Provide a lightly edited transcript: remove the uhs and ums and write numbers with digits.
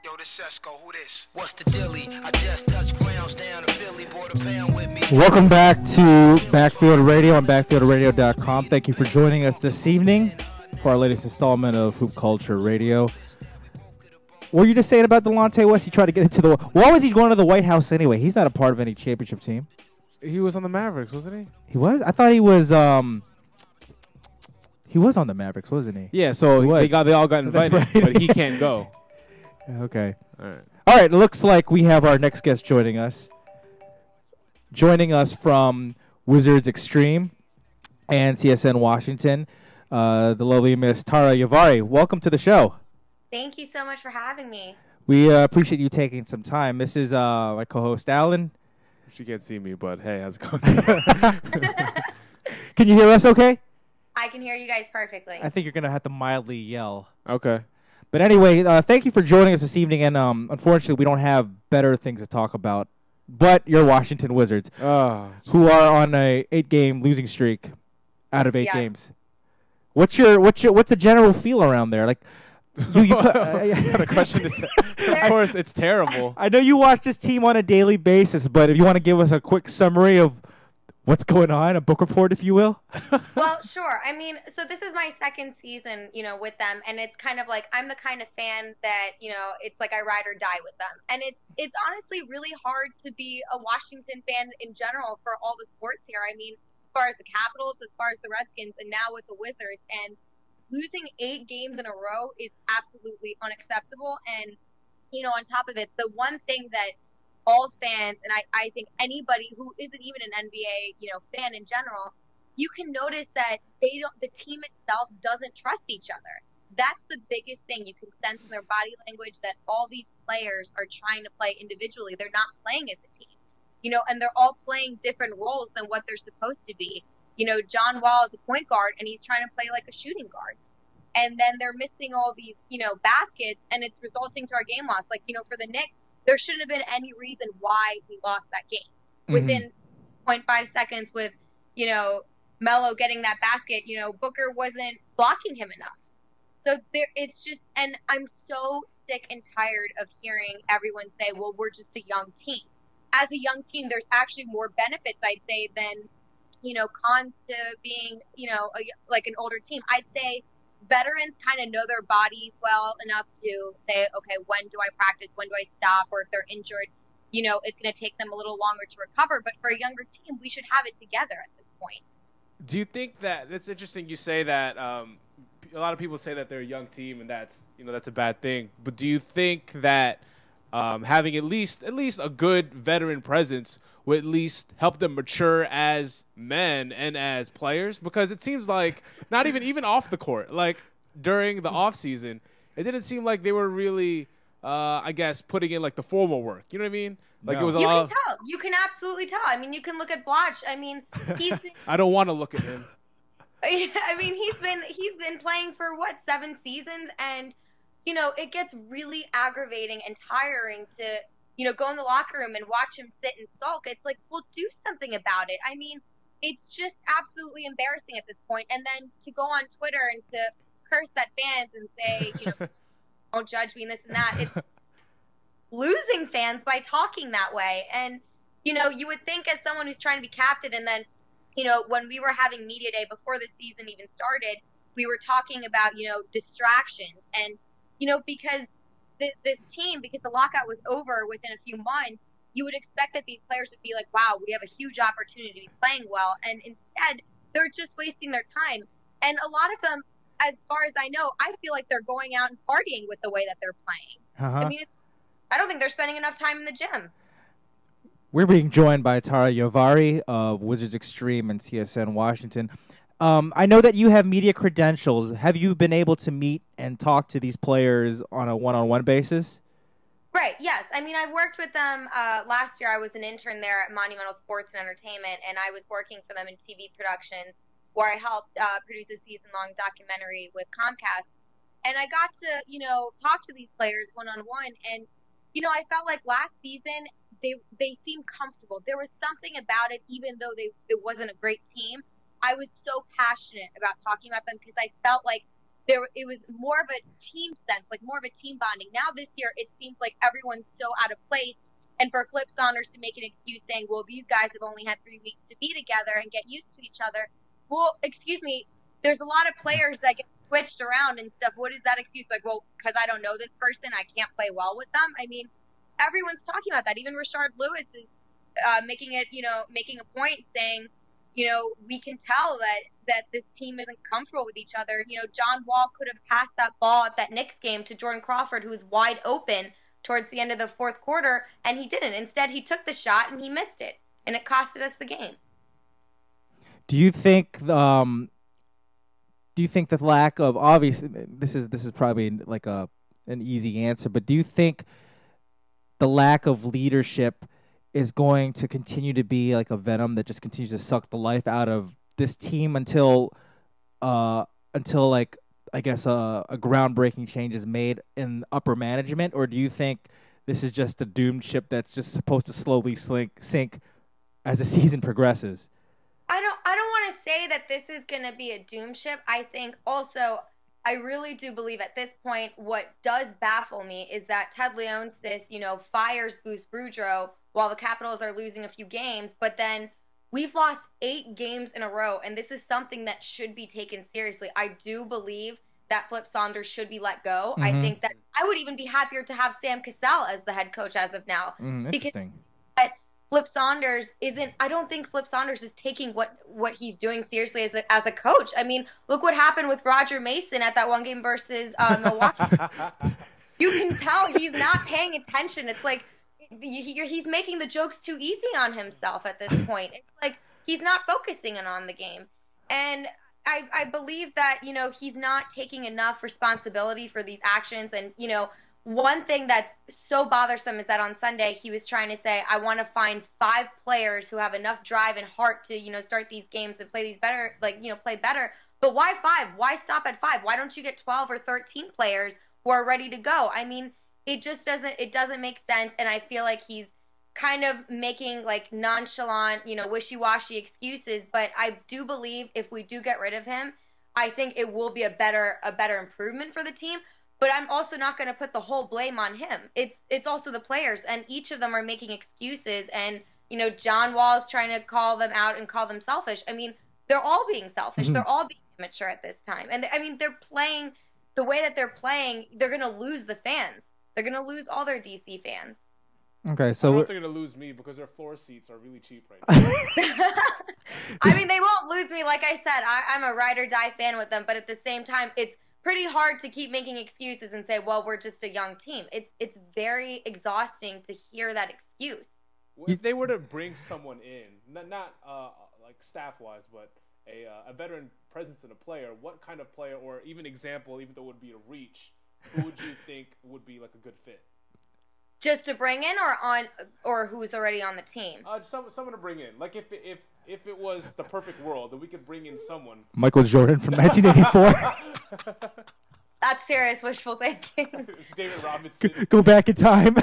Yo, this Sesko, who this? What's the dilly? I just touched grounds down in Philly, bought a pound with me. Welcome back to Backfield Radio on backfieldradio.com. Thank you for joining us this evening for our latest installment of Hoop Culture Radio. What were you just saying about Delonte West? He tried to get into the... Why was he going to the White House anyway? He's not a part of any championship team. He was on the Mavericks, wasn't he? He was? I thought he was... He was on the Mavericks, wasn't he? Yeah, so they all got invited, right. but he can't go. Okay. All right. All right, it looks like we have our next guest joining us. Joining us from Wizards Extreme and CSN Washington, the lovely Miss Tara Yavari. Welcome to the show. Thank you so much for having me. We appreciate you taking some time. This is my co-host, Alan. She can't see me, but hey, how's it going? Can you hear us okay? I can hear you guys perfectly. I think you're going to have to mildly yell. Okay. But anyway, thank you for joining us this evening. And unfortunately, we don't have better things to talk about. But your Washington Wizards, who are on a 8-game losing streak out of 8 games. What's the general feel around there? Like, you what a question to say. Of course, it's terrible. I know you watch this team on a daily basis, but if you want to give us a quick summary of what's going on, a book report, if you will. Well, sure. I mean, so this is my second season, with them, and it's kind of like I'm the kind of fan that, it's like I ride or die with them. And it's honestly really hard to be a Washington fan in general for all the sports here. I mean, as far as the Capitals, as far as the Redskins, and now with the Wizards, and losing 8 games in a row is absolutely unacceptable. And, on top of it, the one thing that all fans, and I think anybody who isn't even an NBA, fan in general, you can notice that the team itself doesn't trust each other. That's the biggest thing. You can sense in their body language that all these players are trying to play individually. They're not playing as a team, and they're all playing different roles than what they're supposed to be. John Wall is a point guard and he's trying to play like a shooting guard. And then they're missing all these, baskets, and it's resulting to our game loss. Like, for the Knicks, there shouldn't have been any reason why we lost that game. Within 0.5 seconds with, Melo getting that basket, Booker wasn't blocking him enough. So it's just, and I'm so sick and tired of hearing everyone say, well, we're just a young team. As a young team, there's actually more benefits, I'd say, than, cons to being, like an older team. I'd say veterans kind of know their bodies well enough to say, okay, when do I practice? When do I stop? Or if they're injured, it's going to take them a little longer to recover. But for a younger team, we should have it together at this point. Do you think that's interesting? You say that a lot of people say that they're a young team, and that's a bad thing. But do you think that having at least a good veteran presence would at least help them mature as men and as players? Because it seems like not even off the court, like during the off season, it didn't seem like they were really, I guess, putting in like the formal work. You know what I mean? Like it was a lot. You can tell. You can absolutely tell. I mean, you can look at Blotch. I mean, he's. I don't want to look at him. I mean, he's been playing for 7 seasons, and it gets really aggravating and tiring to. Go in the locker room and watch him sit and sulk. It's like, well, do something about it. I mean, it's just absolutely embarrassing at this point. And then to go on Twitter and to curse at fans and say, don't judge me and this and that. It's losing fans by talking that way. And, you would think as someone who's trying to be captain, and then, when we were having media day before the season even started, we were talking about, distractions. And, because this team, because the lockout was over within a few months, you would expect that these players would be like, wow, we have a huge opportunity to be playing well. And instead, they're just wasting their time. And a lot of them, as far as I know, I feel like they're going out and partying with the way that they're playing. I mean, I don't think they're spending enough time in the gym. We're being joined by Tara Yavari of Wizards Extreme and CSN Washington. I know that you have media credentials. Have you been able to meet and talk to these players on a one-on-one basis? Right, yes. I mean, I worked with them last year. I was an intern there at Monumental Sports and Entertainment, and I was working for them in TV productions where I helped produce a season-long documentary with Comcast. And I got to, talk to these players one-on-one, and, I felt like last season they seemed comfortable. There was something about it, even though it wasn't a great team. I was so passionate about talking about them because I felt like it was more of a team sense, like more of a team bonding. Now this year, it seems like everyone's so out of place. And for Flip Saunders to make an excuse saying, well, these guys have only had 3 weeks to be together and get used to each other. Well, excuse me, there's a lot of players that get switched around and stuff. What is that excuse? Like, well, because I don't know this person, I can't play well with them. I mean, everyone's talking about that. Even Rashard Lewis is making a point saying, we can tell that this team isn't comfortable with each other. John Wall could have passed that ball at that Knicks game to Jordan Crawford, who was wide open towards the end of the fourth quarter, and he didn't. Instead, he took the shot and he missed it, and it costed us the game. Do you think the lack of, obviously this is probably like an easy answer, but do you think the lack of leadership is going to continue to be like a venom that just continues to suck the life out of this team until like, I guess, a groundbreaking change is made in upper management? Or do you think this is just a doomed ship that's just supposed to slowly sink as the season progresses? I don't want to say that this is going to be a doomed ship. I think also, I really do believe at this point, what does baffle me is that Ted Leonsis, fires Bruce Boudreau while the Capitals are losing a few games, but then we've lost 8 games in a row, and this is something that should be taken seriously. I do believe that Flip Saunders should be let go. I think that I would even be happier to have Sam Cassell as the head coach as of now. Interesting. But Flip Saunders I don't think Flip Saunders is taking what he's doing seriously as a coach. I mean, look what happened with Roger Mason at that one game versus Milwaukee. You can tell he's not paying attention. It's like he's making the jokes too easy on himself at this point. It's like he's not focusing on the game. And I believe that, he's not taking enough responsibility for these actions. And, one thing that's so bothersome is that on Sunday he was trying to say, I want to find 5 players who have enough drive and heart to, start these games and play these better, play better. But why 5? Why stop at 5? Why don't you get 12 or 13 players who are ready to go? I mean, it doesn't make sense. And I feel like he's kind of making like nonchalant, wishy-washy excuses. But I do believe if we do get rid of him, I think it will be a better improvement for the team. But I'm also not going to put the whole blame on him. It's also the players, and each of them are making excuses. And, John Wall is trying to call them out and call them selfish. I mean, they're all being selfish. They're all being immature at this time. And, I mean, they're playing the way that they're playing. They're going to lose the fans. They're going to lose all their DC fans. Okay, I so don't think they're going to lose me because their floor seats are really cheap right now. I mean, they won't lose me. Like I said, I'm a ride or die fan with them. But at the same time, it's pretty hard to keep making excuses and say, well, we're just a young team. It's very exhausting to hear that excuse. Well, if they were to bring someone in, not like staff-wise, but a veteran presence in a player, what kind of player, or even example, even though it would be a reach, who would you think would be like a good fit? Just to bring in, or who's already on the team? Someone to bring in. Like if it was the perfect world, that we could bring in someone. Michael Jordan from 1984. That's serious wishful thinking. David Robinson. Go back in time.